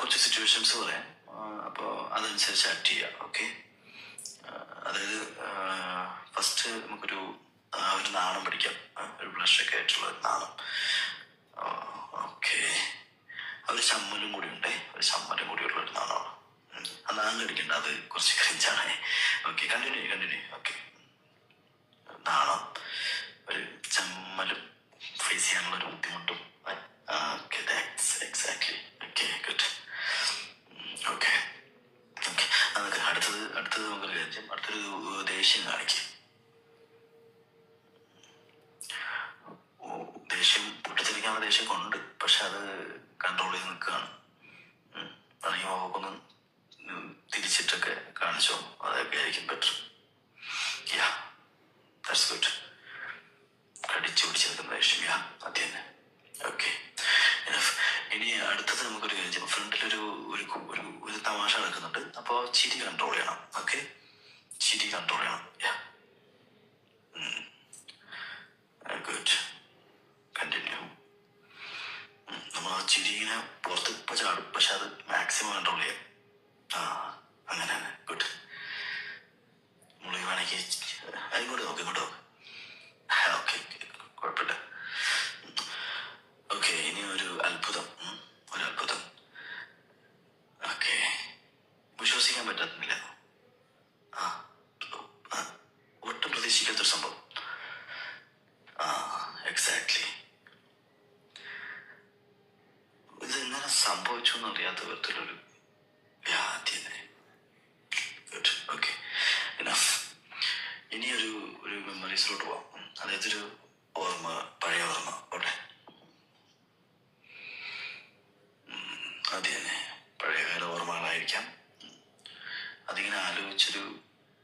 കുറച്ച് സിറ്റുവേഷൻസ് പറയാം. അപ്പോൾ അതനുസരിച്ച് ആക്ട് ചെയ്യാം. ഓക്കെ? അതായത് ഫസ്റ്റ് നമുക്കൊരു ഒരു നാണം പഠിക്കാം. ഒരു ബ്ലഷൊക്കെ ആയിട്ടുള്ള ഒരു നാണം. ഓക്കെ. ഒരു ചമ്മലും കൂടി ഉണ്ടേ. ഒരു ചമ്മലും കൂടി ഉള്ള ഒരു നാണമാണ്. ആ നാണം കടിക്കണ്ട, അത് കുറച്ച് ക്രിഞ്ചാണ്. Okay, continue. ഓക്കെ, നാണം, ഒരു ചമ്മലും ഫേസ് ചെയ്യാനുള്ള ഒരു ബുദ്ധിമുട്ടും. Okay, that's exactly. Okay, good. Okay, നമുക്ക് അടുത്തത് നമുക്കൊരു കാര്യം, അടുത്തൊരു ദേഷ്യം കാണിക്കും. ദേഷ്യം പൊട്ടിത്തെറിക്കാനുള്ള ദേഷ്യം കൊണ്ട്, പക്ഷെ അത് കൺട്രോൾ ചെയ്ത് നിൽക്കുകയാണ്. അല്ലെങ്കിൽ നമുക്കൊന്ന് തിരിച്ചിട്ടൊക്കെ കാണിച്ചോ, അതൊക്കെ ആയിരിക്കും ബെറ്റർ. Yeah, that's good. കടിച്ചു പിടിച്ച് നിൽക്കുന്ന ദേഷ്യം. യാ, അത് തന്നെ. ഓക്കെ, ഇനി അടുത്തത് നമുക്കൊരു കാര്യം, ഫ്രണ്ടിലൊരു ഒരു തമാശ നടക്കുന്നുണ്ട്. അപ്പോൾ ചിരി കൺട്രോൾ ചെയ്യണം. ഓക്കെ, ചിരി കൺട്രോൾ ചെയ്യണം. യാ, ഗുഡ്. കണ്ടിന്യൂ. നമ്മൾ ആ ചിരി ഇങ്ങനെ പുറത്ത് ഇപ്പം ചാടും, പക്ഷെ അത് മാക്സിമം കൺട്രോൾ ചെയ്യാം. അങ്ങനെ തന്നെ. ഗുഡ്. നമ്മൾ വേണമെങ്കിൽ ഇങ്ങോട്ട് നോക്ക്. ഓക്കെ, കുഴപ്പമില്ല. ഓക്കെ, ഇനി ഒരു അത്ഭുതം. ഓക്കെ, വിശ്വസിക്കാൻ പറ്റുന്നില്ല. ഒട്ടും പ്രതീക്ഷിക്കാത്തൊരു സംഭവം. എക്സാക്ട്ലി. ഇതെങ്ങനെ സംഭവിച്ചു എന്നറിയാത്ത വിധത്തിലൊരു ഗുഡ്. Okay, enough. ഇനി ഒരു മെമ്മറീസിലോട്ട് പോവാം. അതായത് ഒരു ഓർമ്മ, പഴയ ഓർമ്മ. ഓട്ടെ, അത് തന്നെ, പഴയകാല ഓർമ്മകളായിരിക്കാം. അതിങ്ങനെ ആലോചിച്ചൊരു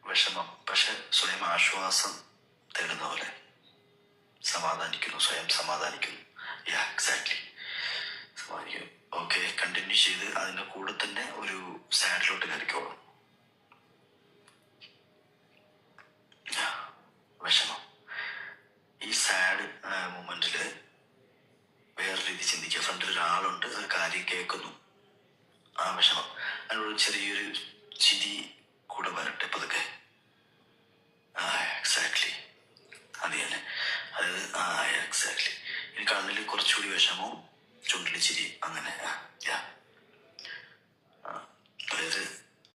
വിഷമം, പക്ഷെ സ്വയം ആശ്വാസം തേടുന്ന പോലെ സ്വയം സമാധാനിക്കുന്നു. യാ, എക്സാക്ട്ലി, സമാധാനിക്കുന്നു. ഓക്കെ, കണ്ടിന്യൂ ചെയ്ത് അതിൻ്റെ കൂടെ തന്നെ ഒരു സാഡിലോട്ട് കയറിക്കോളും. വിഷമം. ഈ സാഡ് മൊമെന്റില് വേറെ രീതി ചിന്തിക്കുക. ഫ്രണ്ടിൽ ഒരാളുണ്ട്, ആ കാര്യം കേൾക്കുന്നു. ആ വിഷമം, അതിനോട് ചെറിയൊരു ചിരി കൂടെ വരട്ടെ പതുക്കെ. എക്സാക്ട്ലി, അത് തന്നെ. എക്സാക്ട്ലി. ഇനി കണ്ണിൽ കുറച്ചുകൂടി വിഷമവും ചുണ്ടിൽ ചിരി. അങ്ങനെ